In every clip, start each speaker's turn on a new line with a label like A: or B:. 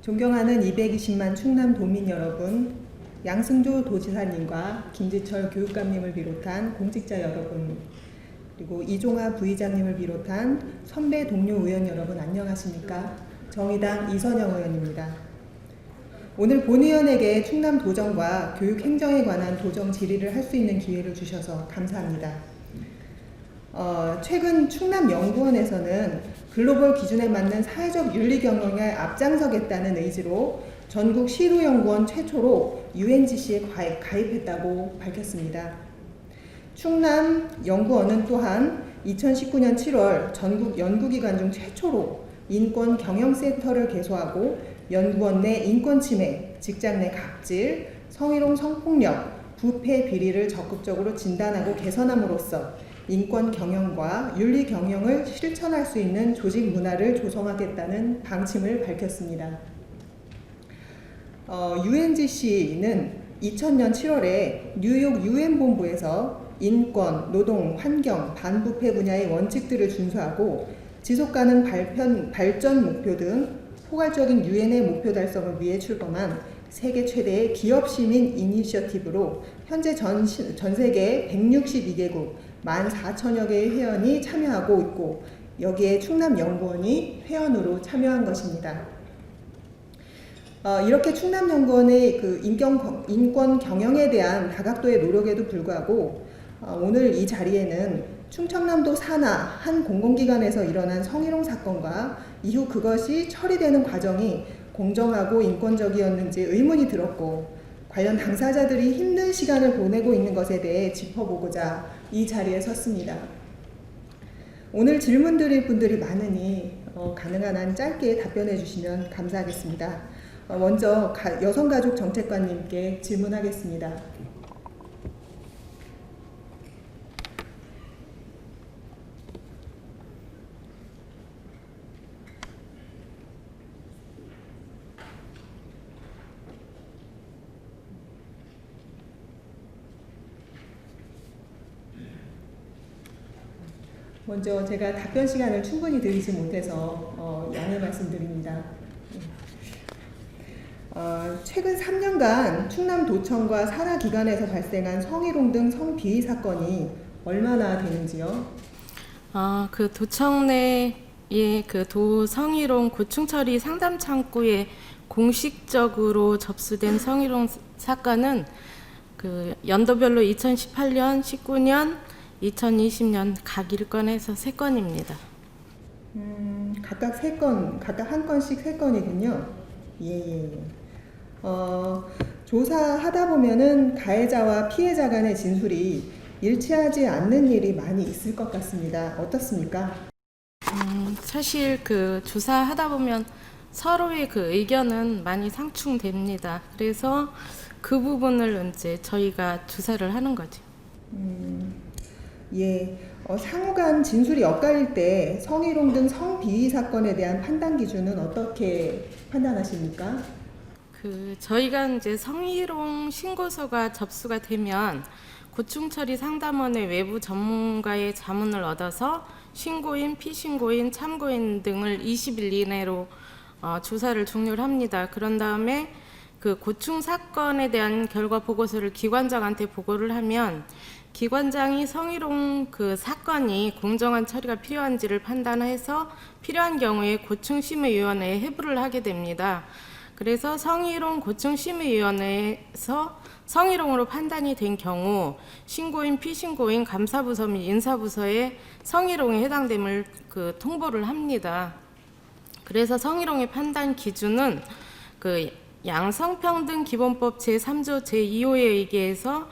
A: 존경하는 220만 충남 도민 여러분, 양승조 도지사님과 김지철 교육감님을 비롯한 공직자 여러분, 그리고 이종하 부의장님을 비롯한 선배 동료 의원 여러분 안녕하십니까? 정의당 이선영 의원입니다. 오늘 본의원에게 충남 도정과 교육 행정에 관한 도정 질의를 할 수 있는 기회를 주셔서 감사합니다. 최근 충남연구원에서는 글로벌 기준에 맞는 사회적 윤리 경영에 앞장서겠다는 의지로 전국 시도연구원 최초로 UNGC에 가입했다고 밝혔습니다. 충남연구원은 또한 2019년 7월 전국 연구기관 중 최초로 인권 경영센터를 개소하고 연구원 내 인권 침해, 직장 내 갑질, 성희롱 성폭력, 부패 비리를 적극적으로 진단하고 개선함으로써 인권 경영과 윤리 경영을 실천할 수 있는 조직 문화를 조성하겠다는 방침을 밝혔습니다. UNGC는 2000년 7월에 뉴욕 UN 본부에서 인권, 노동, 환경, 반부패 분야의 원칙들을 준수하고 지속가능 발전 목표 등 포괄적인 유엔의 목표 달성을 위해 출범한 세계 최대의 기업 시민 이니셔티브로 현재 전 세계 162개국 14,000여 개의 회원이 참여하고 있고 여기에 충남연구원이 회원으로 참여한 것입니다. 이렇게 충남연구원의 그 인권 경영에 대한 다각도의 노력에도 불구하고 오늘 이 자리에는 충청남도 산하 한 공공기관에서 일어난 성희롱 사건과 이후 그것이 처리되는 과정이 공정하고 인권적이었는지 의문이 들었고 관련 당사자들이 힘든 시간을 보내고 있는 것에 대해 짚어보고자 이 자리에 섰습니다. 오늘 질문 드릴 분들이 많으니 가능한 한 짧게 답변해 주시면 감사하겠습니다. 먼저 여성가족정책관님께 질문하겠습니다. 먼저 제가 답변 시간을 충분히 드리지 못해서 양해 말씀드립니다. 최근 3년간 충남도청과 산하기관에서 발생한 성희롱 등 성비위 사건이 얼마나 되는지요?
B: 그 도청 내의 그 도성희롱 고충처리 상담 창구에 공식적으로 접수된 성희롱 사건은 그 연도별로 2018년, 19년, 2020년 각 1건에서 3건입니다.
A: 각각 3건, 각각 한 건씩 3건이군요. 예. 조사하다 보면은 가해자와 피해자 간의 진술이 일치하지 않는 일이 많이 있을 것 같습니다. 어떻습니까?
B: 사실 그 조사하다 보면 서로의 그 의견은 많이 상충됩니다. 그래서 그 부분을 이제 저희가 조사를 하는 거죠.
A: 예. 상호간 진술이 엇갈릴 때 성희롱 등 성비위 사건에 대한 판단 기준은 어떻게 판단하십니까?
B: 저희가 이제 성희롱 신고서가 접수가 되면 고충처리 상담원의 외부 전문가의 자문을 얻어서 신고인, 피신고인, 참고인 등을 20일 이내로 조사를 종료를 합니다. 그런 다음에 그 고충 사건에 대한 결과 보고서를 기관장한테 보고를 하면 기관장이 성희롱 그 사건이 공정한 처리가 필요한지를 판단해서 필요한 경우에 고충심의위원회에 해부를 하게 됩니다. 그래서 성희롱 고충심의위원회에서 성희롱으로 판단이 된 경우 신고인, 피신고인, 감사부서 및 인사부서에 성희롱에 해당됨을 그 통보를 합니다. 그래서 성희롱의 판단 기준은 그 양성평등기본법 제3조 제2호에 의계해서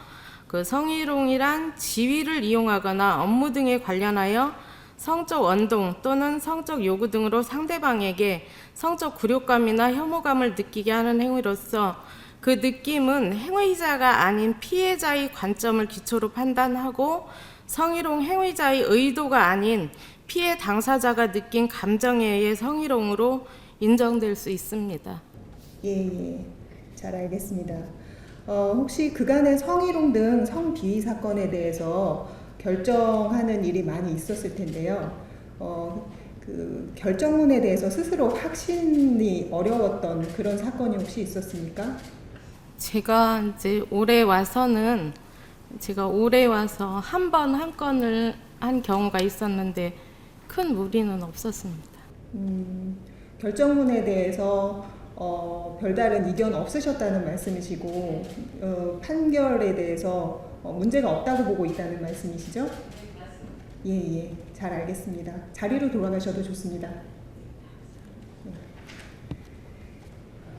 B: 그 성희롱이란 지위를 이용하거나 업무 등에 관련하여 성적 원동 또는 성적 요구 등으로 상대방에게 성적 굴욕감이나 혐오감을 느끼게 하는 행위로서 그 느낌은 행위자가 아닌 피해자의 관점을 기초로 판단하고 성희롱 행위자의 의도가 아닌 피해 당사자가 느낀 감정에 의해 성희롱으로 인정될 수 있습니다.
A: 예. 잘 알겠습니다. 혹시 그간의 성희롱 등 성비위 사건에 대해서 결정하는 일이 많이 있었을 텐데요. 그 결정문에 대해서 스스로 확신이 어려웠던 그런 사건이 혹시 있었습니까?
B: 제가 이제 올해 와서는 제가 올해 와서 한 번 한 건을 한 경우가 있었는데 큰 무리는 없었습니다.
A: 결정문에 대해서 별다른 이견 없으셨다는 말씀이시고 판결에 대해서 문제가 없다고 보고 있다는 말씀이시죠? 예, 예, 잘 알겠습니다. 자리로 돌아가셔도 좋습니다.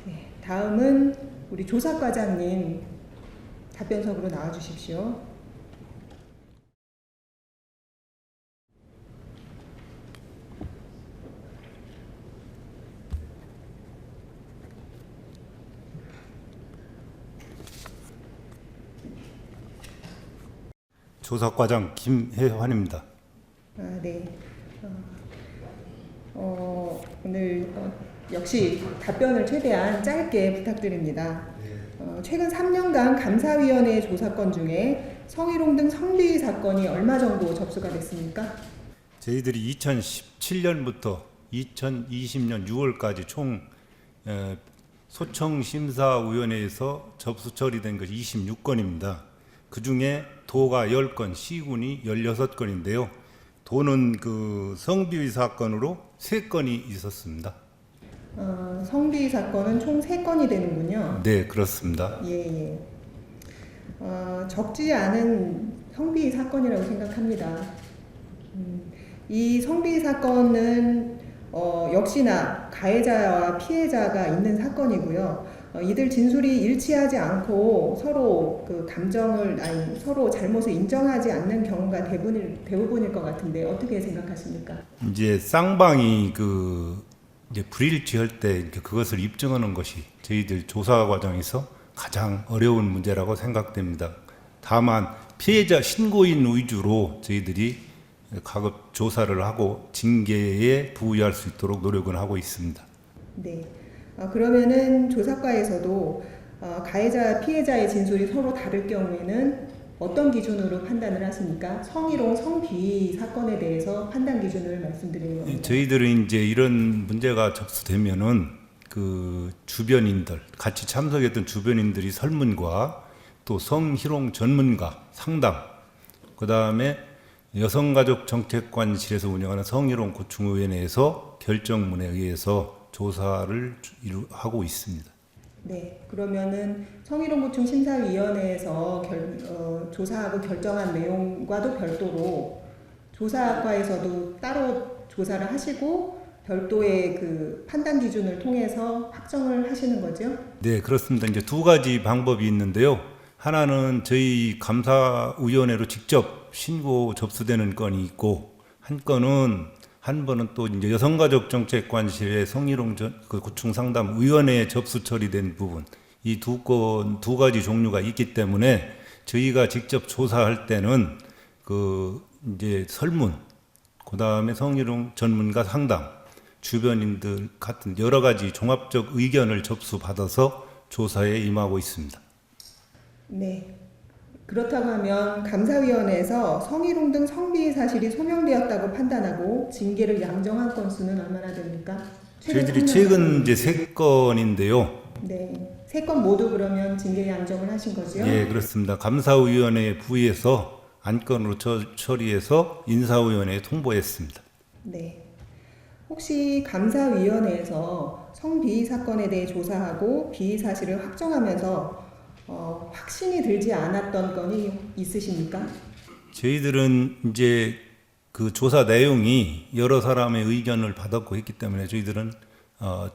A: 네, 다음은 우리 조사과장님 답변석으로 나와주십시오.
C: 조사과장 김혜환입니다.
A: 네. 오늘 역시 답변을 최대한 짧게 부탁드립니다. 최근 3년간 감사위원회 조사건 중에 성희롱 등 성비위 사건이 얼마 정도 접수가 됐습니까?
C: 저희들이 2017년부터 2020년 6월까지 총 소청심사위원회에서 접수 처리된 것이 26건입니다. 그 중에 도가 10건, 시군이 16건인데요. 도는 그 성비위 사건으로 3건이 있었습니다.
A: 성비위 사건은 총 3건이 되는군요.
C: 네, 그렇습니다.
A: 예, 예. 적지 않은 성비위 사건이라고 생각합니다. 이 성비위 사건은 역시나 가해자와 피해자가 있는 사건이고요. 이들 진술이 일치하지 않고 서로 그 서로 잘못을 인정하지 않는 경우가 대부분일 것 같은데 어떻게 생각하십니까?
C: 이제 쌍방이 이제 불일치할 때 이렇게 그것을 입증하는 것이 저희들 조사 과정에서 가장 어려운 문제라고 생각됩니다. 다만 피해자 신고인 위주로 저희들이 가급 조사를 하고 징계에 부의할 수 있도록 노력을 하고 있습니다.
A: 네. 그러면은 조사과에서도 가해자, 피해자의 진술이 서로 다를 경우에는 어떤 기준으로 판단을 하십니까? 성희롱, 성비위 사건에 대해서 판단 기준을 말씀드리는 겁니다.
C: 저희들은 이제 이런 문제가 접수되면은 그 주변인들, 같이 참석했던 주변인들이 설문과 또 성희롱 전문가 상담, 그 다음에 여성가족정책관실에서 운영하는 성희롱 고충위원회에서 결정문에 의해서 조사를 하고 있습니다.
A: 네, 그러면은 성희롱 고충 심사위원회에서 조사하고 결정한 내용과도 별도로 조사과에서도 따로 조사를 하시고 별도의 그 판단 기준을 통해서 확정을 하시는 거죠?
C: 네, 그렇습니다. 이제 두 가지 방법이 있는데요. 하나는 저희 감사위원회로 직접 신고 접수되는 건이 있고, 한 번은 또 이제 여성가족정책관실의 성희롱 고충 상담 위원회에 접수 처리된 부분, 이 두 가지 종류가 있기 때문에 저희가 직접 조사할 때는 이제 설문, 그 다음에 성희롱 전문가 상담, 주변인들 같은 여러 가지 종합적 의견을 접수받아서 조사에 임하고 있습니다.
A: 네. 그렇다고 하면 감사위원회에서 성희롱 등 성비위 사실이 소명되었다고 판단하고 징계를 양정한 건수는 얼마나 됩니까?
C: 저희들이 최근 이제 3건인데요.
A: 네, 3건 모두 그러면 징계 양정을 하신 거죠?
C: 예, 그렇습니다. 감사위원회에 부의해서 안건으로 처리해서 인사위원회에 통보했습니다.
A: 네. 혹시 감사위원회에서 성비위 사건에 대해 조사하고 비위 사실을 확정하면서 확신이 들지 않았던 건이 있으십니까?
C: 저희들은 이제 그 조사 내용이 여러 사람의 의견을 받았고 했기 때문에 저희들은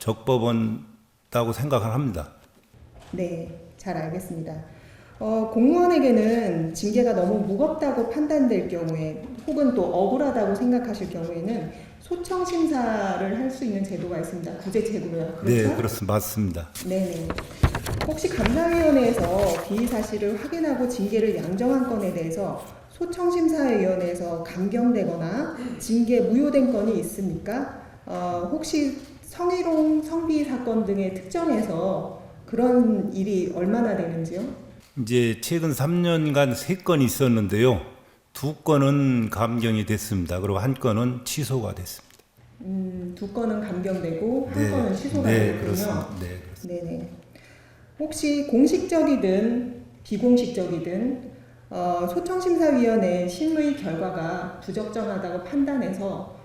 C: 적법하다고 생각을 합니다.
A: 네, 잘 알겠습니다. 공무원에게는 징계가 너무 무겁다고 판단될 경우에 혹은 또 억울하다고 생각하실 경우에는 소청 심사를 할 수 있는 제도가 있습니다. 구제제도요. 그렇죠?
C: 네, 그렇습니다. 맞습니다.
A: 네. 혹시 감사위원회에서 비위 사실을 확인하고 징계를 양정한 건에 대해서 소청심사위원회에서 감경되거나 징계 무효된 건이 있습니까? 혹시 성희롱, 성비위 사건 등의 특정에서 그런 일이 얼마나 되는지요?
C: 이제 최근 3년간 3건이 있었는데요. 2건은 감경이 됐습니다. 그리고 1건은 취소가 됐습니다.
A: 두 건은 감경되고 한
C: 네.
A: 건은 취소가
C: 네,
A: 됐군요.
C: 그렇습니다. 네, 그렇습니다.
A: 네네. 혹시 공식적이든 비공식적이든 소청심사위원회 심의 결과가 부적정하다고 판단해서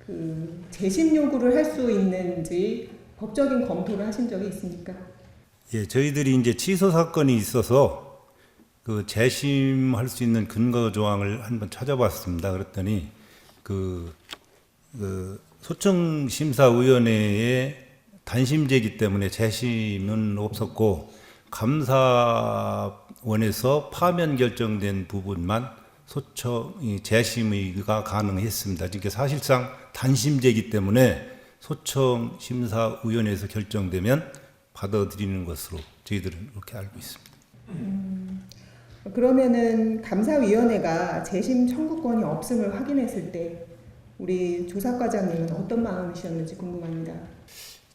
A: 그 재심 요구를 할 수 있는지 법적인 검토를 하신 적이 있습니까?
C: 예, 저희들이 이제 취소 사건이 있어서 그 재심할 수 있는 근거 조항을 한번 찾아봤습니다. 그랬더니 그 소청심사위원회의 단심제이기 때문에 재심은 없었고 감사원에서 파면 결정된 부분만 재심의가 가능했습니다. 그러니까 사실상 단심제이기 때문에 소청심사위원회에서 결정되면 받아들이는 것으로 저희들은 그렇게 알고 있습니다.
A: 그러면은 감사위원회가 재심 청구권이 없음을 확인했을 때 우리 조사과장님은 어떤 마음이셨는지 궁금합니다.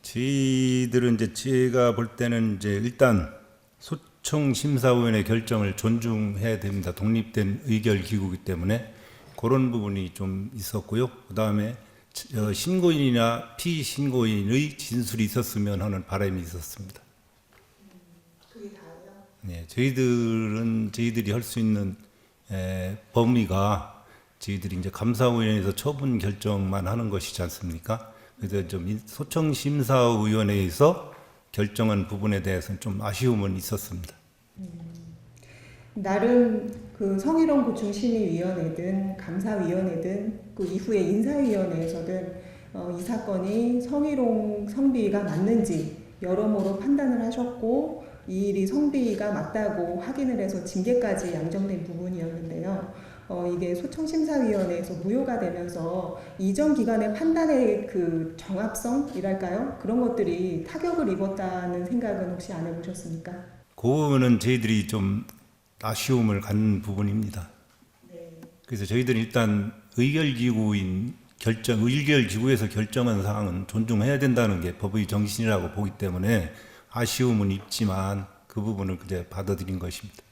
C: 저희들은 이제 제가 볼 때는 이제 일단 소청심사위원회 결정을 존중해야 됩니다. 독립된 의결기구이기 때문에 그런 부분이 좀 있었고요. 그 다음에 신고인이나 피신고인의 진술이 있었으면 하는 바람이 있었습니다.
A: 그게 다예요?
C: 네, 저희들이 할 수 있는 범위가 저희들이 이제 감사위원회에서 처분 결정만 하는 것이지 않습니까? 그래서 좀 소청심사위원회에서 결정한 부분에 대해서는 좀 아쉬움은 있었습니다.
A: 나름 그 성희롱 고충 심의위원회든 감사위원회든 그 이후에 인사위원회에서든 이 사건이 성희롱 성비가 맞는지 여러모로 판단을 하셨고 이 일이 성비가 맞다고 확인을 해서 징계까지 양정된 부분이었는데요. 이게 소청심사위원회에서 무효가 되면서 이전 기관의 판단의 그 정합성이랄까요? 그런 것들이 타격을 입었다는 생각은 혹시 안 해보셨습니까?
C: 그 부분은 저희들이 좀 아쉬움을 갖는 부분입니다.
A: 네.
C: 그래서 저희들은 일단 의결기구에서 결정한 사항은 존중해야 된다는 게 법의 정신이라고 보기 때문에 아쉬움은 있지만 그 부분을 그냥 받아들인 것입니다.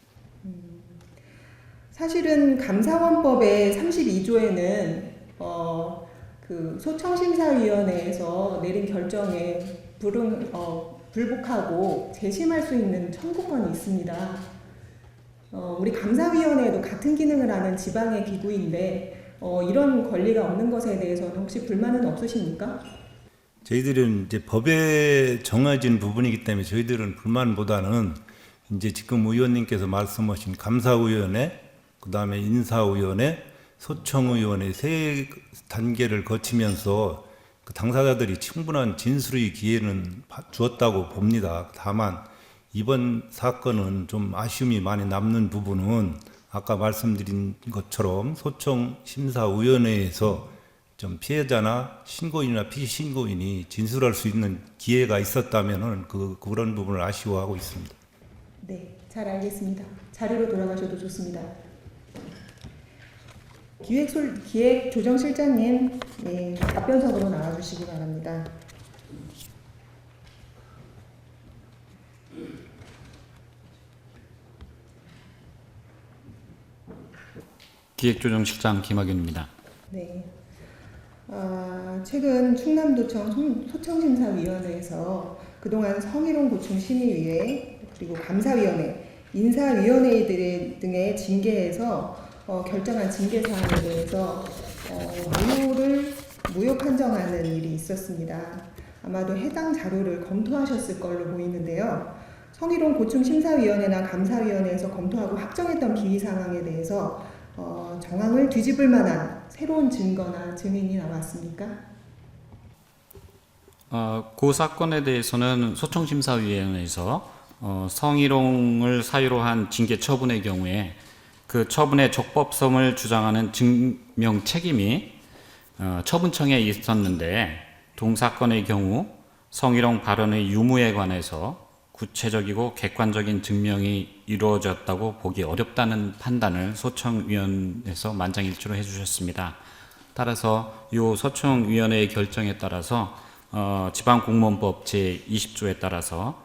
A: 사실은 감사원법의 32조에는 그 소청심사위원회에서 내린 결정에 불복하고 재심할 수 있는 청구권이 있습니다. 우리 감사위원회도 같은 기능을 하는 지방의 기구인데 이런 권리가 없는 것에 대해서는 혹시 불만은 없으십니까?
C: 저희들은 이제 법에 정해진 부분이기 때문에 저희들은 불만보다는 이제 지금 의원님께서 말씀하신 감사위원회, 그 다음에 인사위원회, 소청위원회 세 단계를 거치면서 그 당사자들이 충분한 진술의 기회는 주었다고 봅니다. 다만 이번 사건은 좀 아쉬움이 많이 남는 부분은 아까 말씀드린 것처럼 소청심사위원회에서 좀 피해자나 신고인이나 피신고인이 진술할 수 있는 기회가 있었다면은 그런 부분을 아쉬워하고 있습니다.
A: 네, 잘 알겠습니다. 자료로 돌아가셔도 좋습니다. 기획조정실장님, 네, 답변석으로 나와주시기 바랍니다.
D: 기획조정실장 김학윤입니다.
A: 네. 최근 충남도청 소청심사위원회에서 그동안 성희롱 고충 심의위회 그리고 감사위원회, 인사위원회 등의 징계에서 결정한 징계 사항에 대해서 무효 판정하는 일이 있었습니다. 아마도 해당 자료를 검토하셨을 걸로 보이는데요. 성희롱 고충 심사위원회나 감사위원회에서 검토하고 확정했던 기위 상황에 대해서 정황을 뒤집을 만한 새로운 증거나 증인이 나왔습니까?
D: 그 사건에 대해서는 소청심사위원회에서 성희롱을 사유로 한 징계 처분의 경우에 그 처분의 적법성을 주장하는 증명 책임이 처분청에 있었는데 동사건의 경우 성희롱 발언의 유무에 관해서 구체적이고 객관적인 증명이 이루어졌다고 보기 어렵다는 판단을 소청위원회에서 만장일치로 해주셨습니다. 따라서 이 소청위원회의 결정에 따라서 지방공무원법 제20조에 따라서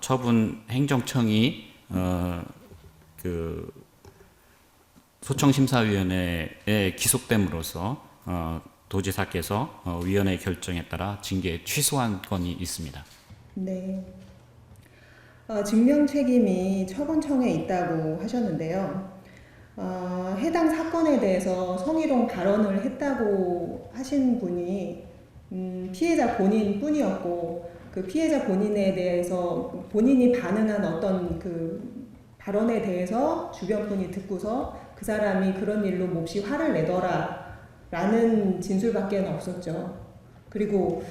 D: 처분 행정청이 그 소청심사위원회에 기속됨으로써 도지사께서 위원회 결정에 따라 징계 취소한 건이 있습니다.
A: 네. 증명 책임이 처분청에 있다고 하셨는데요. 해당 사건에 대해서 성희롱 발언을 했다고 하신 분이 피해자 본인뿐이었고, 그 피해자 본인에 대해서 본인이 반응한 어떤 그 발언에 대해서 주변 분이 듣고서 그 사람이 그런 일로 몹시 화를 내더라 라는 진술밖에 없었죠. 그리고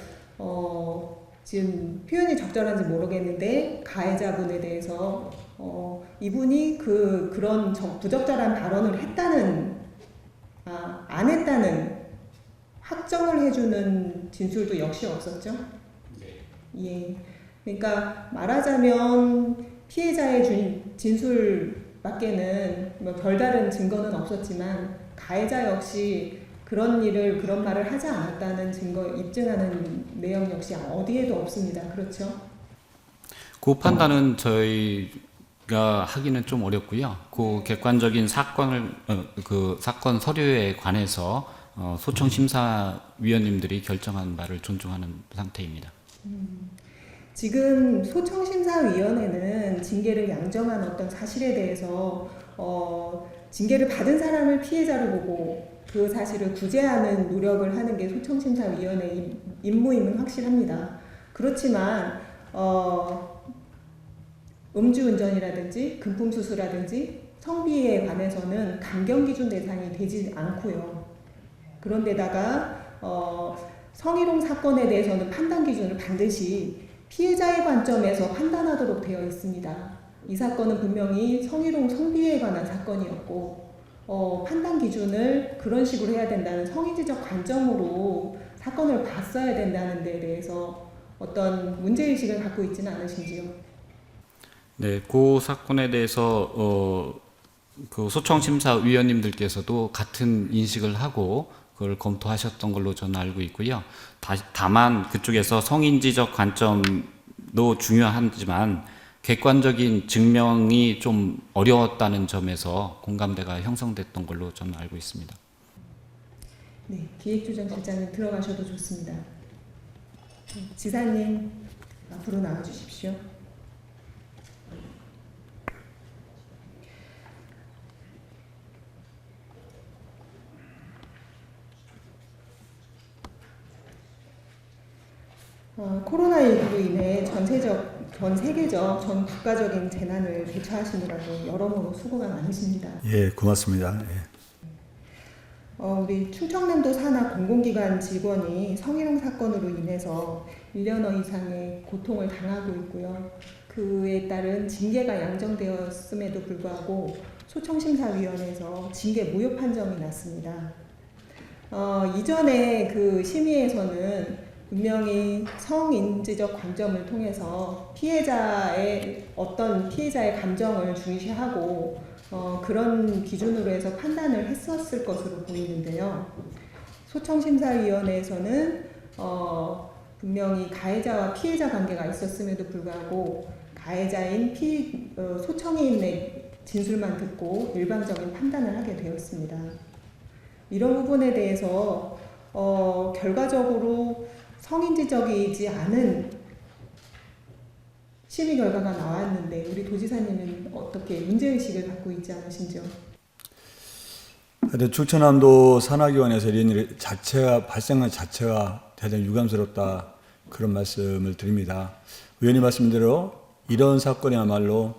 A: 지금 표현이 적절한지 모르겠는데 가해자분에 대해서 이분이 그런 부적절한 발언을 했다는 안 했다는 확정을 해주는 진술도 역시 없었죠. 예. 그러니까 말하자면 피해자의 진술밖에는 뭐 별다른 증거는 없었지만 가해자 역시 그런 말을 하지 않았다는 증거 입증하는 내용 역시 어디에도 없습니다. 그렇죠?
D: 그 판단은 저희가 하기는 좀 어렵고요. 그 객관적인 그 사건 서류에 관해서 소청 심사위원님들이 결정한 바를 존중하는 상태입니다.
A: 지금 소청심사위원회는 징계를 양정한 어떤 사실에 대해서 징계를 받은 사람을 피해자로 보고 그 사실을 구제하는 노력을 하는 게 소청심사위원회의 임무임은 확실합니다. 그렇지만 음주운전이라든지 금품수수라든지 성비에 관해서는 감경기준 대상이 되지 않고요. 그런데다가 성희롱 사건에 대해서는 판단 기준을 반드시 피해자의 관점에서 판단하도록 되어 있습니다. 이 사건은 분명히 성희롱 성비에 관한 사건이었고 판단 기준을 그런 식으로 해야 된다는 성인지적 관점으로 사건을 봤어야 된다는 데 대해서 어떤 문제의식을 갖고 있지는 않으신지요?
D: 네, 그 사건에 대해서 그 소청심사위원님들께서도 같은 인식을 하고 그걸 검토하셨던 걸로 저는 알고 있고요. 다만 그쪽에서 성인지적 관점도 중요하지만 객관적인 증명이 좀 어려웠다는 점에서 공감대가 형성됐던 걸로 저는 알고 있습니다.
A: 네, 기획조정실장님 들어가셔도 좋습니다. 지사님 앞으로 나와주십시오. 코로나19로 인해 전 세계적, 전 국가적인 재난을 대처하시느라고 여러모로 수고가 많으십니다.
E: 예, 고맙습니다. 예.
A: 우리 충청남도 산하 공공기관 직원이 성희롱 사건으로 인해서 1년여 이상의 고통을 당하고 있고요. 그에 따른 징계가 양정되었음에도 불구하고 소청심사위원회에서 징계 무효 판정이 났습니다. 이전에 그 심의에서는 분명히 성인지적 관점을 통해서 피해자의 감정을 중시하고 그런 기준으로 해서 판단을 했었을 것으로 보이는데요. 소청심사위원회에서는 분명히 가해자와 피해자 관계가 있었음에도 불구하고 가해자인 소청인의 진술만 듣고 일방적인 판단을 하게 되었습니다. 이런 부분에 대해서 결과적으로 성인지적이지 않은 심의 결과가 나왔는데 우리 도지사님은 어떻게 문제의식을 갖고 있지 않으신지요?
E: 충청남도 산하기관에서 이런 일 발생한 자체가 대단히 유감스럽다, 그런 말씀을 드립니다. 의원님 말씀대로 이런 사건이야말로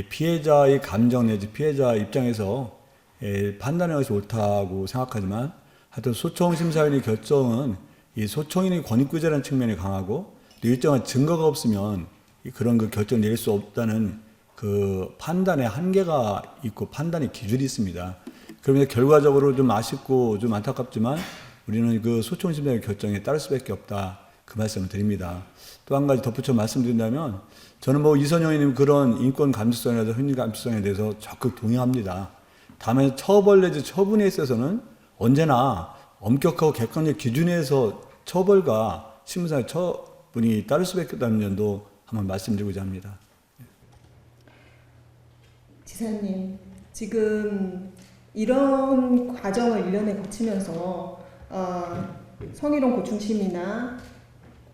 E: 피해자의 감정 내지 피해자 입장에서 판단하는 것이 옳다고 생각하지만, 하여튼 소청심사위원회 결정은 이 소청인의 권익구제라는 측면이 강하고 일정한 증거가 없으면 그런 그 결정을 내릴 수 없다는 그 판단의 한계가 있고 판단의 기준이 있습니다. 그러면 결과적으로 좀 아쉽고 좀 안타깝지만 우리는 그 소청심사위원회 결정에 따를 수밖에 없다, 그 말씀을 드립니다. 또 한 가지 덧붙여 말씀드린다면, 저는 뭐 이선영 의원님 그런 인권 감수성이라서 흔히 감수성에 대해서 적극 동의합니다. 다만 처벌 내지 처분에 있어서는 언제나 엄격하고 객관적 기준에서 처벌과 심사의 처분이 따를 수밖에 없다는 점도 한번 말씀드리고자 합니다.
A: 지사님, 지금 이런 과정을 1년에 거치면서 성희롱 고충심이나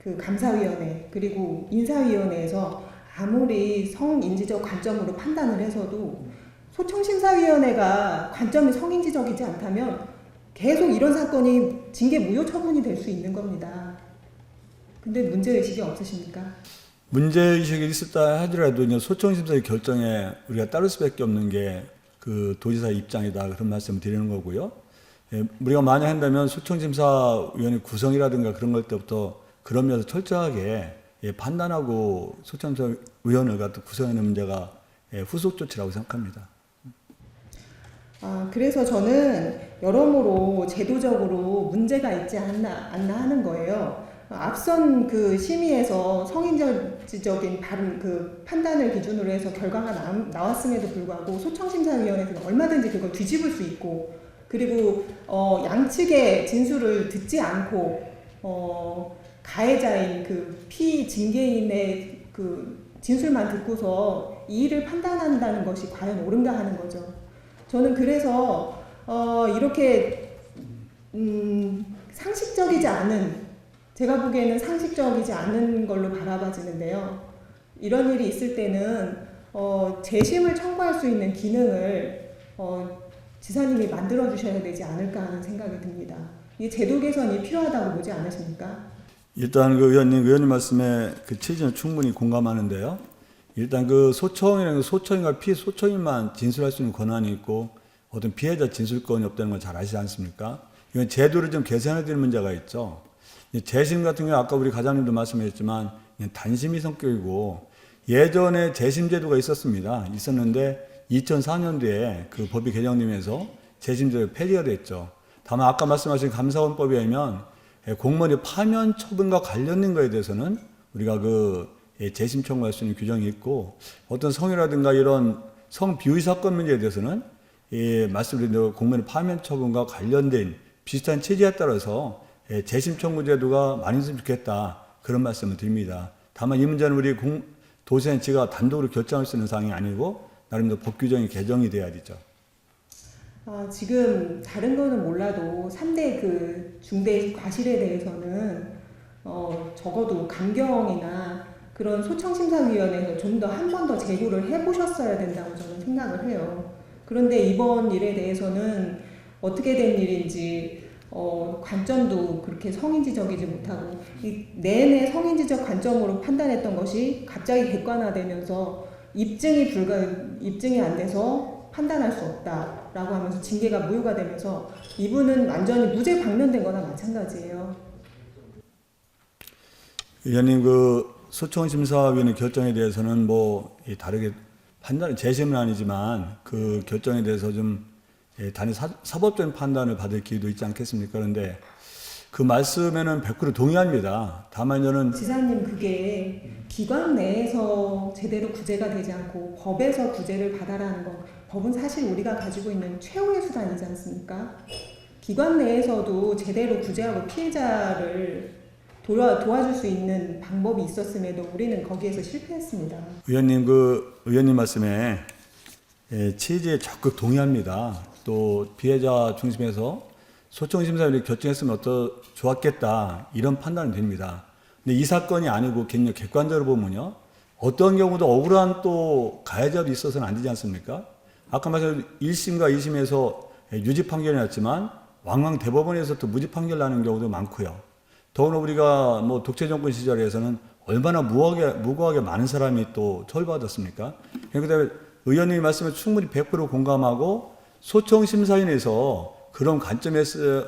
A: 그 감사위원회 그리고 인사위원회에서 아무리 성인지적 관점으로 판단을 해서도 소청심사위원회가 관점이 성인지적이지 않다면 계속 이런 사건이 징계 무효 처분이 될 수 있는 겁니다. 근데 문제의식이 없으십니까?
E: 문제의식이 있었다 하더라도 이제 소청심사의 결정에 우리가 따를 수밖에 없는 게 그 도지사의 입장이다 그런 말씀을 드리는 거고요. 예, 우리가 만약 한다면 소청심사위원회 구성이라든가 그런 것 때부터 그런 면에서 철저하게 예, 판단하고 소청심사위원회를 갖다 구성하는 문제가 예, 후속 조치라고 생각합니다.
A: 그래서 저는 여러모로 제도적으로 문제가 있지 않나 하는 거예요. 앞선 그 심의에서 성인지적인 바른 그 판단을 기준으로 해서 결과가 나왔음에도 불구하고 소청심사위원회에서는 얼마든지 그걸 뒤집을 수 있고 그리고 양측의 진술을 듣지 않고 가해자인 그 피징계인의 그 진술만 듣고서 이의를 판단한다는 것이 과연 옳은가 하는 거죠. 저는 그래서 이렇게 상식적이지 않은 제가 보기에는 상식적이지 않은 걸로 바라봐지는데요. 이런 일이 있을 때는 재심을 청구할 수 있는 기능을 지사님이 만들어 주셔야 되지 않을까 하는 생각이 듭니다. 이 제도 개선이 필요하다고 보지 않으십니까?
E: 일단 그 의원님 말씀에 그 취지는 충분히 공감하는데요. 일단 그 소청이라는 소청인과 피소청인만 진술할 수 있는 권한이 있고 어떤 피해자 진술권이 없다는 걸 잘 아시지 않습니까? 이건 제도를 좀 개선해야 될 문제가 있죠. 재심 같은 경우 아까 우리 과장님도 말씀하셨지만 단심이 성격이고 예전에 재심 제도가 있었는데 2004년도에 그 법이 개정되면서 재심 제도가 폐지가 됐죠. 다만 아까 말씀하신 감사원법에 의하면 공무원의 파면 처분과 관련된 거에 대해서는 우리가 그 재심 청구할 수 있는 규정이 있고 어떤 성이라든가 이런 성 비위 사건 문제에 대해서는 말씀드린 대로 공무원의 파면 처분과 관련된 비슷한 체제에 따라서 재심 청구 제도가 많이 있으면 좋겠다 그런 말씀을 드립니다. 다만 이 문제는 우리 도시단체가 단독으로 결정할 수 있는 사항이 아니고 나름대로 법 규정이 개정이 돼야 되죠.
A: 지금 다른 거는 몰라도 3대 그 중대 과실에 대해서는 적어도 감경이나 그런 소청심사위원회에서 좀 더 한 번 더 제고를 해보셨어야 된다고 저는 생각을 해요. 그런데 이번 일에 대해서는 어떻게 된 일인지 관점도 그렇게 성인지적이지 못하고 내내 성인지적 관점으로 판단했던 것이 갑자기 객관화되면서 입증이 안 돼서 판단할 수 없다라고 하면서 징계가 무효가 되면서 이분은 완전히 무죄 방면된 거나 마찬가지예요.
E: 의원님 그 소청심사위원회 결정에 대해서는 뭐 다르게 재심은 아니지만 그 결정에 대해서 좀 단위 사법적인 판단을 받을 기회도 있지 않겠습니까? 그런데 그 말씀에는 100% 동의합니다. 다만 저는
A: 지사님 그게 기관 내에서 제대로 구제가 되지 않고 법에서 구제를 받아라는 거 법은 사실 우리가 가지고 있는 최후의 수단이지 않습니까? 기관 내에서도 제대로 구제하고 피해자를 도와줄 수 있는 방법이 있었음에도 우리는 거기에서 실패했습니다.
E: 의원님 말씀에 취지에 적극 동의합니다. 또 피해자 중심에서 소청심사위원회 결정했으면 좋았겠다 이런 판단이 됩니다. 근데 이 사건이 아니고 굉장히 객관적으로 보면요 어떤 경우도 억울한 또 가해자도 있어서는 안 되지 않습니까? 아까 말씀 1심과 2심에서 유죄 판결이 났지만 왕왕 대법원에서 또 무죄 판결 나는 경우도 많고요. 더구나 우리가 뭐 독재 정권 시절에서는 얼마나 무고하게 많은 사람이 또 처벌받았습니까? 그다음에 의원님의 말씀에 충분히 100% 공감하고 소청심사위원회에서 그런 관점에서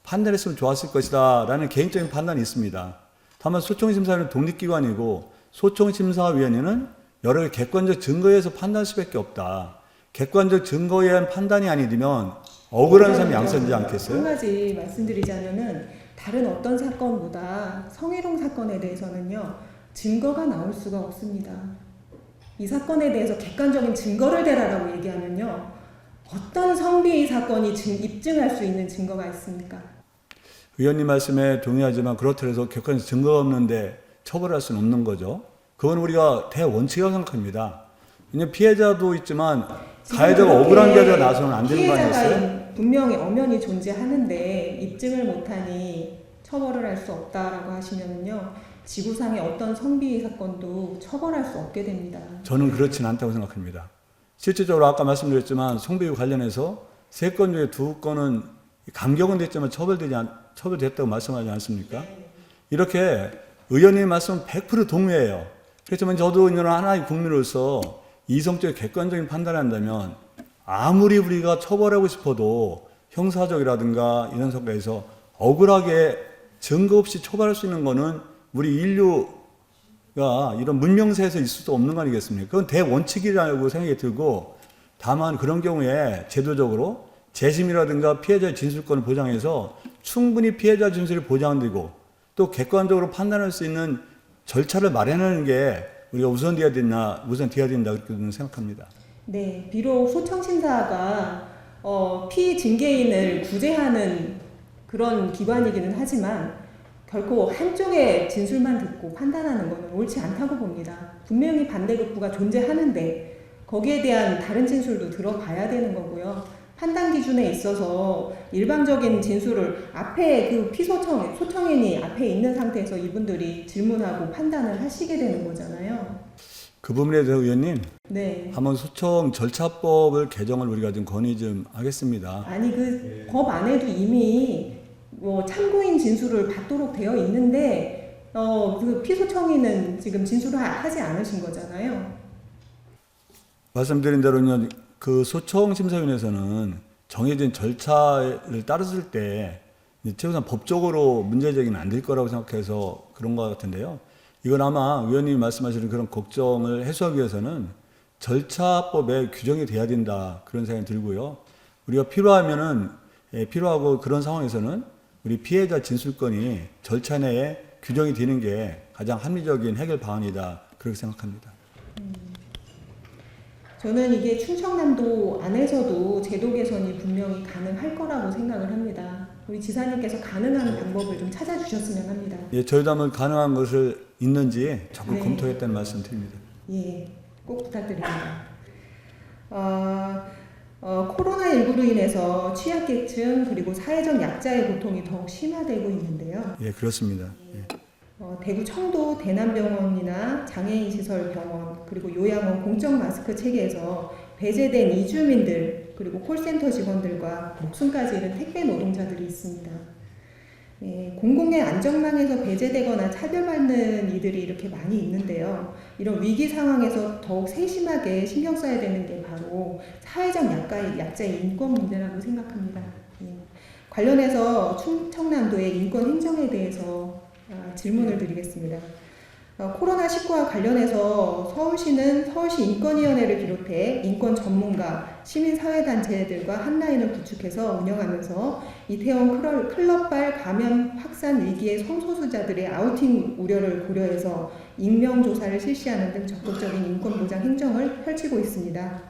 E: 판단했으면 좋았을 것이다 라는 개인적인 판단이 있습니다. 다만 소청심사위원회는 독립기관이고 소청심사위원회는 여러 개 객관적 증거에서 판단할 수밖에 없다. 객관적 증거에 의한 판단이 아니면 억울한 사람이 양산되지 않겠어요?
A: 한 가지 말씀드리자면은 다른 어떤 사건보다 성희롱 사건에 대해서는요 증거가 나올 수가 없습니다. 이 사건에 대해서 객관적인 증거를 대라라고 얘기하면요 어떤 성비위 사건이 입증할 수 있는 증거가 있습니까?
E: 의원님 말씀에 동의하지만 그렇다고 해서 객관적 증거가 없는데 처벌할 수는 없는 거죠. 그건 우리가 대원칙이라고 생각합니다. 왜냐하면 피해자도 있지만 가해자가 억울한 가해자가 나서는 안 되는 거 아니겠어요?
A: 분명히 엄연히 존재하는데 입증을 못하니 처벌을 할 수 없다라고 하시면요, 지구상의 어떤 성비위 사건도 처벌할 수 없게 됩니다.
E: 저는 그렇진 않다고 생각합니다. 실질적으로 아까 말씀드렸지만 성비위 관련해서 3건 중에 2건은 감경은 됐지만 처벌됐다고 말씀하지 않습니까? 이렇게 의원님의 말씀은 100% 동의해요. 그렇지만 저도 이런 하나의 국민으로서 이성적 객관적인 판단을 한다면 아무리 우리가 처벌하고 싶어도 형사적이라든가 이런 성과에서 억울하게 증거 없이 처벌할 수 있는 거는 우리 인류가 이런 문명사에서 있을 수 없는 거 아니겠습니까? 그건 대원칙이라고 생각이 들고, 다만 그런 경우에 제도적으로 재심이라든가 피해자의 진술권을 보장해서 충분히 피해자 진술이 보장되고 또 객관적으로 판단할 수 있는 절차를 마련하는 게 우리가 우선돼야 된다 그렇게 저는 생각합니다.
A: 네, 비록 소청심사가 피징계인을 구제하는 그런 기관이기는 하지만 결코 한쪽의 진술만 듣고 판단하는 것은 옳지 않다고 봅니다. 분명히 반대급부가 존재하는데 거기에 대한 다른 진술도 들어봐야 되는 거고요. 판단 기준에 있어서 일방적인 진술을 앞에 그 소청인이 앞에 있는 상태에서 이분들이 질문하고 판단을 하시게 되는 거잖아요.
E: 그 부분에 대해서 의원님,
A: 네.
E: 한번 소청 절차법을 개정을 우리가 좀 건의 좀 하겠습니다.
A: 아니 그 법 안에도 이미 참고인 진술을 받도록 되어 있는데 그 피소청인은 지금 진술을 하지 않으신 거잖아요.
E: 말씀드린 대로는 그 소청 심사위원회에서는 정해진 절차를 따랐을 때 최소한 법적으로 문제제기는 안 될 거라고 생각해서 그런 것 같은데요. 이건 아마 의원님이 말씀하시는 그런 걱정을 해소하기 위해서는 절차법에 규정이 돼야 된다 그런 생각이 들고요. 우리가 필요하고 그런 상황에서는 우리 피해자 진술권이 절차 내에 규정이 되는 게 가장 합리적인 해결 방안이다 그렇게 생각합니다.
A: 저는 이게 충청남도 안에서도 제도 개선이 분명히 가능할 거라고 생각을 합니다. 우리 지사님께서 가능한 방법을 좀 찾아주셨으면 합니다.
E: 예, 저희도 한번 가능한 것을 있는지 적극
A: 네.
E: 검토했다는 말씀 드립니다.
A: 예, 꼭 부탁드립니다. 코로나19로 인해서 취약계층 그리고 사회적 약자의 고통이 더욱 심화되고 있는데요.
E: 예, 그렇습니다. 예.
A: 대구 청도 대남병원이나 장애인시설병원 그리고 요양원 공적 마스크 체계에서 배제된 이주민들 그리고 콜센터 직원들과 목숨까지 잃은 택배 노동자들이 있습니다. 예, 공공의 안전망에서 배제되거나 차별받는 이들이 이렇게 많이 있는데요. 이런 위기 상황에서 더욱 세심하게 신경 써야 되는 게 바로 사회적 약자의 인권 문제라고 생각합니다. 예. 관련해서 충청남도의 인권 행정에 대해서 질문을 드리겠습니다. 코로나19와 관련해서 서울시는 서울시 인권위원회를 비롯해 인권 전문가, 시민사회단체들과 한라인을 구축해서 운영하면서 이태원 클럽발 감염 확산 위기의 성소수자들의 아우팅 우려를 고려해서 익명조사를 실시하는 등 적극적인 인권보장 행정을 펼치고 있습니다.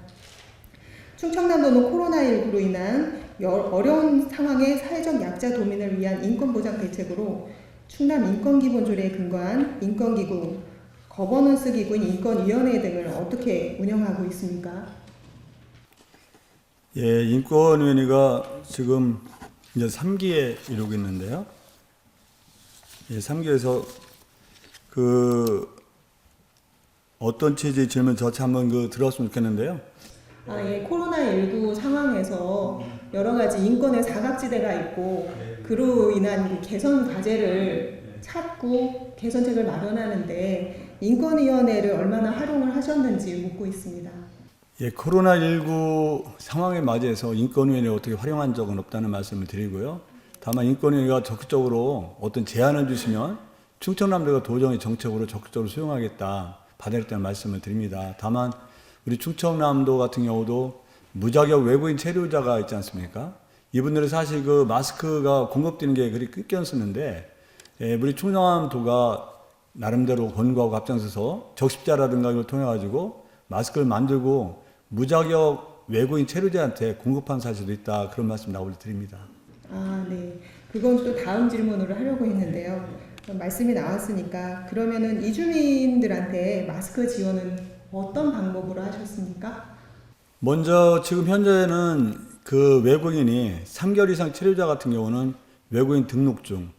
A: 충청남도는 코로나19로 인한 어려운 상황의 사회적 약자 도민을 위한 인권보장 대책으로 충남 인권기본조례에 근거한 인권기구, 거버넌스 기구인 인권위원회 등을 어떻게 운영하고 있습니까?
E: 예, 인권위원회가 지금 이제 3기에 이루고 있는데요. 예, 3기에서 어떤 취지의 질문 저치 한번 들었으면 좋겠는데요.
A: 예, 코로나19 상황에서 여러 가지 인권의 사각지대가 있고 그로 인한 개선 과제를 찾고 개선책을 마련하는데 인권위원회를 얼마나 활용을 하셨는지 묻고 있습니다.
E: 예, 코로나19 상황에 맞이해서 인권위원회를 어떻게 활용한 적은 없다는 말씀을 드리고요. 다만 인권위원회가 적극적으로 어떤 제안을 주시면 충청남도가 도정의 정책으로 적극적으로 수용하겠다, 받아들였다는 말씀을 드립니다. 다만 우리 충청남도 같은 경우도 무자격 외부인 체류자가 있지 않습니까? 이분들은 사실 그 마스크가 공급되는 게 그리 끈끈했었는데, 우리 충청남도가 나름대로 권고하고 앞장서서 적십자라든가 이걸 통해가지고 마스크를 만들고 무자격 외국인 체류자한테 공급한 사실도 있다. 그런 말씀 드립니다.
A: 네. 그건 또 다음 질문으로 하려고 했는데요. 말씀이 나왔으니까 그러면은 이주민들한테 마스크 지원은 어떤 방법으로 하셨습니까?
E: 먼저 지금 현재는 그 외국인이 3개월 이상 체류자 같은 경우는 외국인 등록증,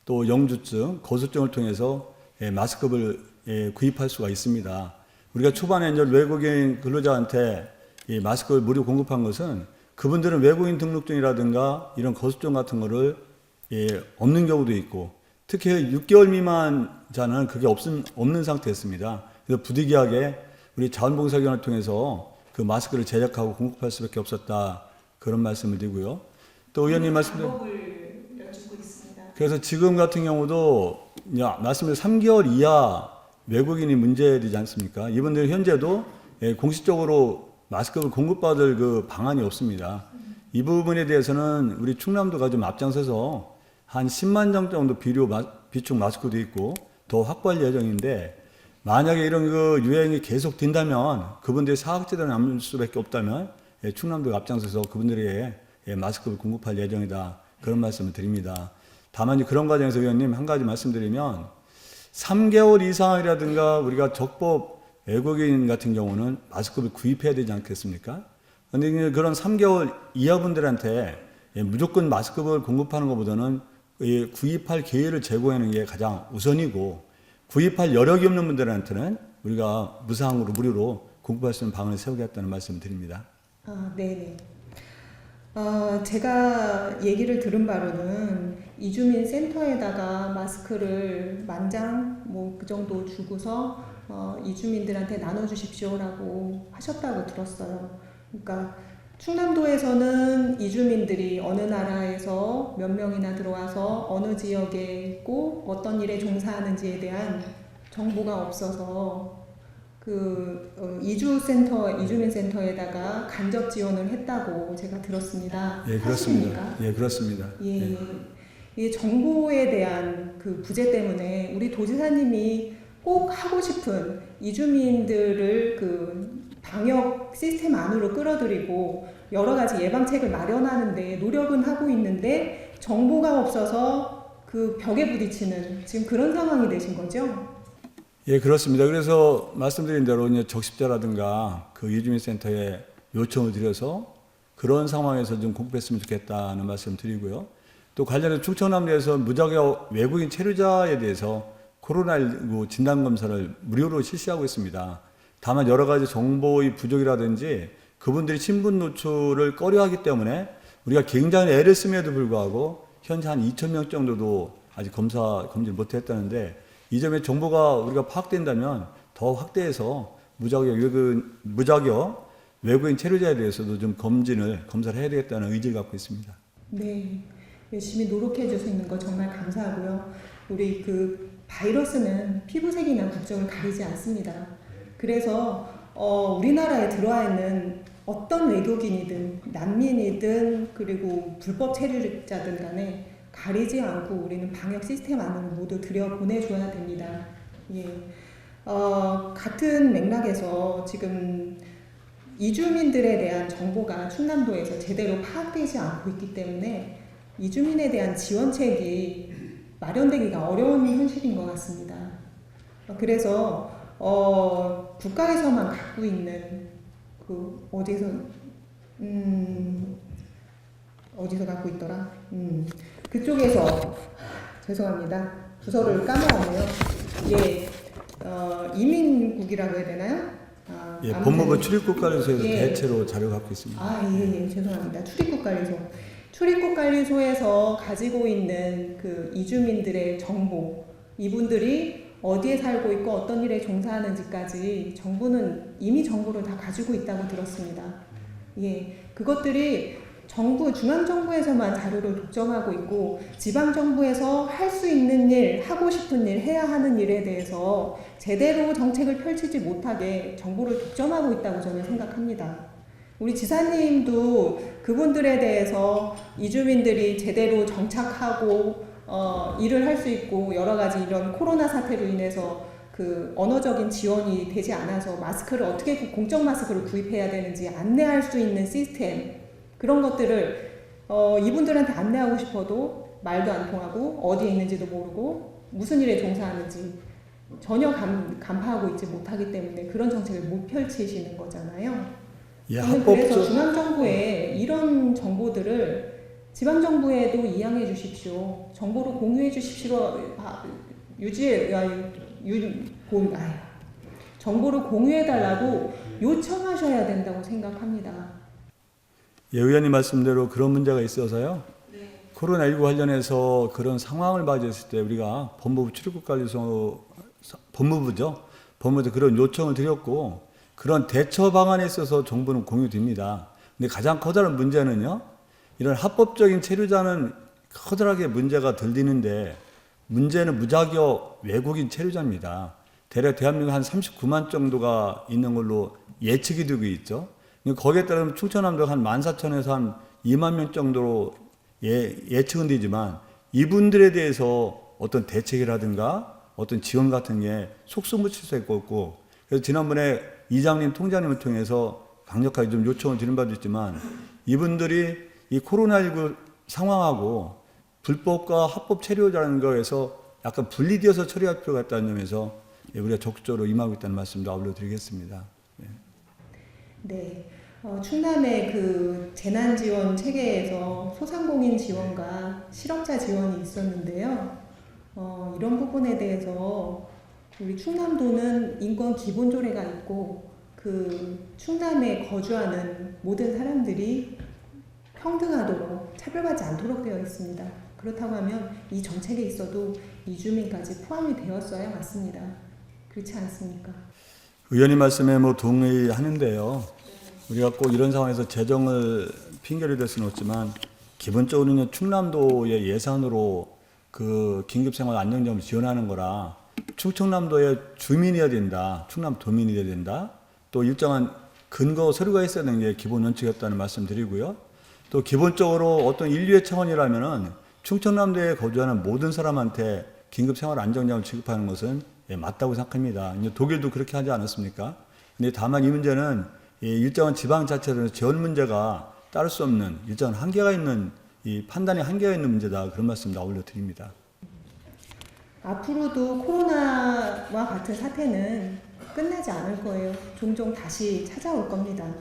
E: 또 영주증, 거수증을 통해서 마스크를 구입할 수가 있습니다. 우리가 초반에 이제 외국인 근로자한테 이 마스크를 무료 공급한 것은 그분들은 외국인 등록증이라든가 이런 거수증 같은 거를 없는 경우도 있고, 특히 6개월 미만자는 그게 없는 상태였습니다. 그래서 부득이하게 우리 자원봉사기관을 통해서 그 마스크를 제작하고 공급할 수밖에 없었다, 그런 말씀을 드리고요. 또 의원님 말씀대로
A: 방법을 여쭙고 있습니다.
E: 그래서 지금 같은 경우도 말씀대로 3개월 이하 외국인이 문제되지 않습니까? 이분들 현재도 공식적으로 마스크를 공급받을 그 방안이 없습니다. 이 부분에 대해서는 우리 충남도가 좀 앞장서서 한 10만 장 정도 비축 마스크도 있고 더 확보할 예정인데, 만약에 이런 그 유행이 계속 된다면, 그분들이 사각지대를 남을 수밖에 없다면 충남도가 앞장서서 그분들에게 마스크를 공급할 예정이다, 그런 말씀을 드립니다. 다만 그런 과정에서 의원님 한 가지 말씀드리면, 3개월 이상이라든가 우리가 적법 외국인 같은 경우는 마스크를 구입해야 되지 않겠습니까? 그런데 그런 3개월 이하 분들한테 무조건 마스크를 공급하는 것보다는 구입할 기회를 제공하는 게 가장 우선이고, 구입할 여력이 없는 분들한테는 우리가 무상으로 무료로 공급할 수 있는 방안을 세우겠다는 말씀을 드립니다.
A: 네네. 제가 얘기를 들은 바로는 이주민 센터에다가 마스크를 10,000장 뭐 그 정도 주고서 이주민들한테 나눠주십시오라고 하셨다고 들었어요. 그러니까 충남도에서는 이주민들이 어느 나라에서 몇 명이나 들어와서 어느 지역에 있고 어떤 일에 종사하는지에 대한 정보가 없어서 이주민 센터에다가 간접 지원을 했다고 제가 들었습니다.
E: 예, 그렇습니다.
A: 사실입니까?
E: 예, 그렇습니다.
A: 예. 이 정보에 대한 그 부재 때문에 우리 도지사님이 꼭 하고 싶은 이주민들을 그 방역 시스템 안으로 끌어들이고 여러 가지 예방책을 마련하는데 노력은 하고 있는데 정보가 없어서 그 벽에 부딪히는 지금 그런 상황이 되신 거죠?
E: 예, 그렇습니다. 그래서 말씀드린 대로 이제 적십자라든가 그 이주민 센터에 요청을 드려서 그런 상황에서 좀 공급했으면 좋겠다는 말씀 드리고요. 또 관련해서 충청남도에서 무자격 외국인 체류자에 대해서 코로나19 진단검사를 무료로 실시하고 있습니다. 다만 여러 가지 정보의 부족이라든지 그분들이 신분 노출을 꺼려하기 때문에 우리가 굉장히 애를 씀에도 불구하고 현재 한 2,000명 정도도 아직 검진을 못했다는데, 이 점에 정보가 우리가 파악된다면 더 확대해서 무자격 외국인 체류자에 대해서도 좀 검사를 해야 되겠다는 의지를 갖고 있습니다.
A: 네, 열심히 노력해 주시는 거 정말 감사하고요. 우리 그 바이러스는 피부색이나 국적을 가리지 않습니다. 그래서 우리나라에 들어와 있는 어떤 외국인이든 난민이든 그리고 불법 체류자든 간에 가리지 않고 우리는 방역 시스템 안으로 모두 들여보내줘야 됩니다. 예. 같은 맥락에서 지금 이주민들에 대한 정보가 충남도에서 제대로 파악되지 않고 있기 때문에 이주민에 대한 지원책이 마련되기가 어려운 현실인 것 같습니다. 그래서 국가에서만 갖고 있는 그 어디서 갖고 있더라? 그쪽에서 죄송합니다. 부서를 까먹었네요. 예, 이민국이라고 해야 되나요?
E: 예, 법무부 출입국관리소에서
A: 예.
E: 대체로 자료 갖고 있습니다.
A: 예, 죄송합니다. 출입국관리소에서 가지고 있는 그 이주민들의 정보, 이분들이 어디에 살고 있고 어떤 일에 종사하는지까지 정부는 이미 정보를 다 가지고 있다고 들었습니다. 예, 그것들이 중앙정부에서만 자료를 독점하고 있고 지방정부에서 할 수 있는 일, 하고 싶은 일, 해야 하는 일에 대해서 제대로 정책을 펼치지 못하게 정보를 독점하고 있다고 저는 생각합니다. 우리 지사님도 그분들에 대해서 이주민들이 제대로 정착하고 일을 할 수 있고 여러 가지 이런 코로나 사태로 인해서 그 언어적인 지원이 되지 않아서 마스크를 어떻게 공적 마스크를 구입해야 되는지 안내할 수 있는 시스템, 그런 것들을 이분들한테 안내하고 싶어도 말도 안 통하고 어디에 있는지도 모르고 무슨 일에 종사하는지 전혀 간파하고 있지 못하기 때문에 그런 정책을 못 펼치시는 거잖아요.
E: 예,
A: 저는 그래서 중앙정부에 이런 정보들을 지방정부에도 이양해 주십시오. 정보를 공유해 주십시오. 정보를 공유해 달라고 요청하셔야 된다고 생각합니다.
E: 예, 의원님 말씀대로 그런 문제가 있어서요. 코로나19 관련해서 그런 상황을 맞이했을 때 우리가 법무부 출입국관리소 법무부죠. 법무부에 그런 요청을 드렸고 그런 대처 방안에 있어서 정보는 공유됩니다. 근데 가장 커다란 문제는요. 이런 합법적인 체류자는 커다랗게 문제가 들리는데 문제는 무자격 외국인 체류자입니다. 대략 대한민국 한 39만 정도가 있는 걸로 예측이 되고 있죠. 거기에 따르면 충청남도 한 14,000에서 한 2만 명 정도로 예측은 되지만 이분들에 대해서 어떤 대책이라든가 어떤 지원 같은 게 속수무칠 수 있고 그래서 지난번에 이장님 통장님을 통해서 강력하게 좀 요청을 드린 바도 있지만 이분들이 이 코로나19 상황하고 불법과 합법 체류자라는 거에서 약간 분리되어서 처리할 필요가 있다는 점에서 우리가 적극적으로 임하고 있다는 말씀도 올려드리겠습니다.
A: 네. 충남의 그 재난지원 체계에서 소상공인 지원과 실업자 지원이 있었는데요. 이런 부분에 대해서 우리 충남도는 인권 기본조례가 있고 그 충남에 거주하는 모든 사람들이 평등하도록 차별받지 않도록 되어 있습니다. 그렇다고 하면 이 정책에 있어도 이주민까지 포함이 되었어야 맞습니다. 그렇지 않습니까?
E: 의원님 말씀에 뭐 동의하는데요. 우리가 꼭 이런 상황에서 재정을 핑계를 댈 수는 없지만 기본적으로는 충남도의 예산으로 그 긴급생활 안정자금을 지원하는 거라 충청남도의 주민이어야 된다. 충남 도민이 되어야 된다. 또 일정한 근거 서류가 있어야 되는 게 기본 원칙이었다는 말씀 드리고요. 또 기본적으로 어떤 인류의 차원이라면은 충청남도에 거주하는 모든 사람한테 긴급생활 안정자금을 지급하는 것은 맞다고 생각합니다. 이제 독일도 그렇게 하지 않았습니까? 근데 다만 이 문제는 일정한 지방자치에서 지원 문제가 따를 수 없는 일정한 한계가 있는 이 판단의 한계가 있는 문제다. 그런 말씀 다 올려드립니다.
A: 앞으로도 코로나와 같은 사태는 끝나지 않을 거예요. 종종 다시 찾아올 겁니다.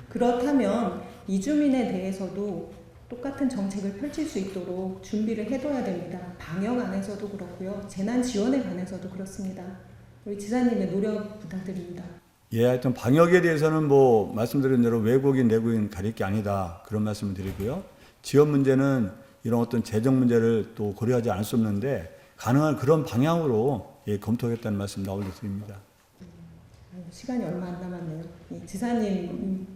A: 그렇다면 이주민에 대해서도 똑같은 정책을 펼칠 수 있도록 준비를 해둬야 됩니다. 방역 안에서도 그렇고요. 재난 지원에 관해서도 그렇습니다. 우리 지사님의 노력 부탁드립니다.
E: 예, 하여튼 방역에 대해서는 뭐 말씀드린 대로 외국인, 내국인 가릴 게 아니다. 그런 말씀을 드리고요. 지원 문제는 이런 어떤 재정 문제를 또 고려하지 않을 수 없는데 가능한 그런 방향으로 검토하겠다는 말씀 다 올려드립니다.
A: 시간이 얼마 안 남았네요. 지사님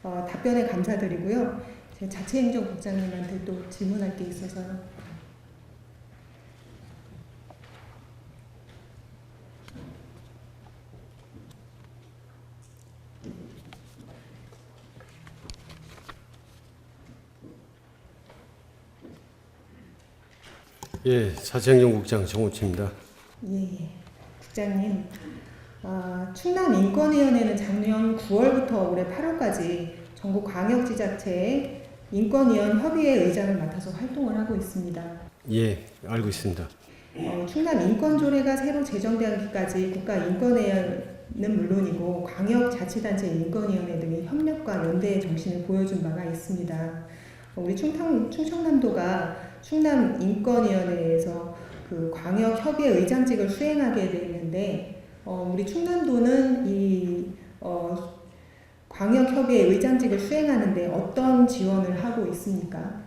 A: 답변에 감사드리고요. 제 자치행정국장님한테 또 질문할 게 있어서요.
F: 예, 자치행정국장 정우치입니다.
A: 예. 국장님, 충남인권위원회는 작년 9월부터 올해 8월까지 전국 광역지자체의 인권위원 협의회 의장을 맡아서 활동을 하고 있습니다.
F: 예, 알고 있습니다.
A: 충남인권조례가 새로 제정되기까지 국가인권위원회는 물론이고 광역자치단체 인권위원회 등의 협력과 연대의 정신을 보여준 바가 있습니다. 우리 충청남도가 충남인권위원회에서 그 광역협의회 의장직을 수행하게 되는데 우리 충남도는 이 광역협의회 의장직을 수행하는데 어떤 지원을 하고 있습니까?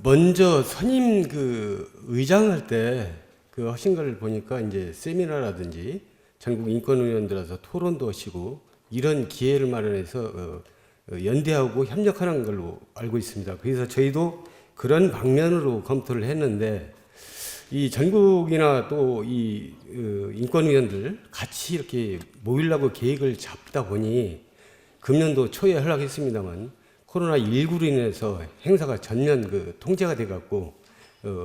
F: 먼저 선임 그 의장할 때 그 하신 걸 보니까 이제 세미나라든지 전국 인권위원들에서 토론도 하시고 이런 기회를 마련해서 연대하고 협력하는 걸로 알고 있습니다. 그래서 저희도 그런 방면으로 검토를 했는데 이 전국이나 또 이 인권위원들 같이 이렇게 모이려고 계획을 잡다 보니 금년도 초에 하려겠습니다만 코로나19로 인해서 행사가 전면 그 통제가 돼갖고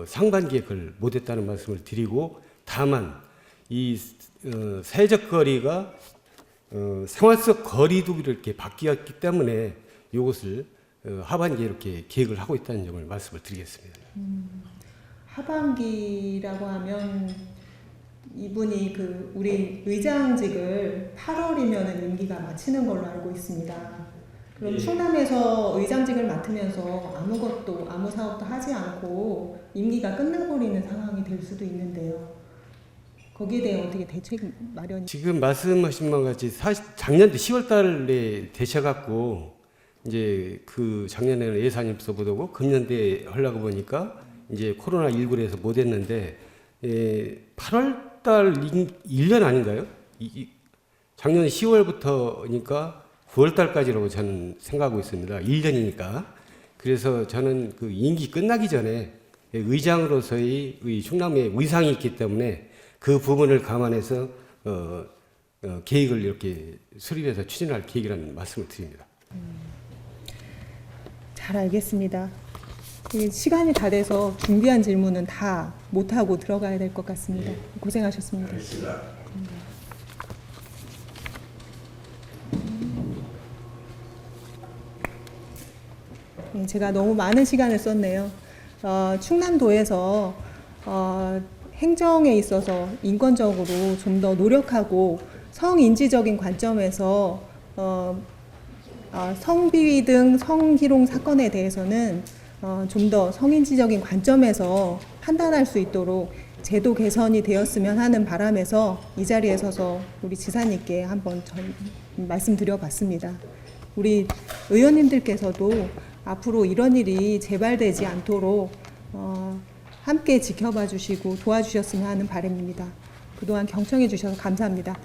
F: 상반기에 그걸 못했다는 말씀을 드리고 다만 이 사회적 거리가 생활 속 거리두기를 이렇게 바뀌었기 때문에 이것을 하반기에 이렇게 계획을 하고 있다는 점을 말씀을 드리겠습니다.
A: 하반기라고 하면 이분이 그 우리 의장직을 8월이면 임기가 마치는 걸로 알고 있습니다. 그럼 충남에서 의장직을 맡은 맡으면서 아무 사업도 하지 않고 임기가 끝나버리는 상황이 될 수도 있는데요. 거기에 대해 어떻게 대책 마련이?
F: 지금 말씀하신 것 같이 작년도 10월 달에 되셔갖고 이제 그 작년에는 예산이 없어 보고 금년도에 하려고 보니까 이제 코로나 19에서 못했는데 8월 달 1년 아닌가요? 작년 10월부터니까 9월 달까지라고 저는 생각하고 있습니다. 1년이니까. 그래서 저는 그 임기 끝나기 전에 의장으로서의 충남의 위상이 있기 때문에 그 부분을 감안해서 계획을 이렇게 수립해서 추진할 계획이라는 말씀을 드립니다.
A: 잘 알겠습니다. 이게 시간이 다 돼서 준비한 질문은 다 못하고 들어가야 될 것 같습니다. 고생하셨습니다. 제가 너무 많은 시간을 썼네요. 충남도에서 행정에 있어서 인권적으로 좀 더 노력하고 성인지적인 관점에서 성비위 등 성희롱 사건에 대해서는 좀 더 성인지적인 관점에서 판단할 수 있도록 제도 개선이 되었으면 하는 바람에서 이 자리에 서서 우리 지사님께 한번 말씀드려봤습니다. 우리 의원님들께서도 앞으로 이런 일이 재발되지 않도록 함께 지켜봐 주시고 도와주셨으면 하는 바람입니다. 그동안 경청해 주셔서 감사합니다.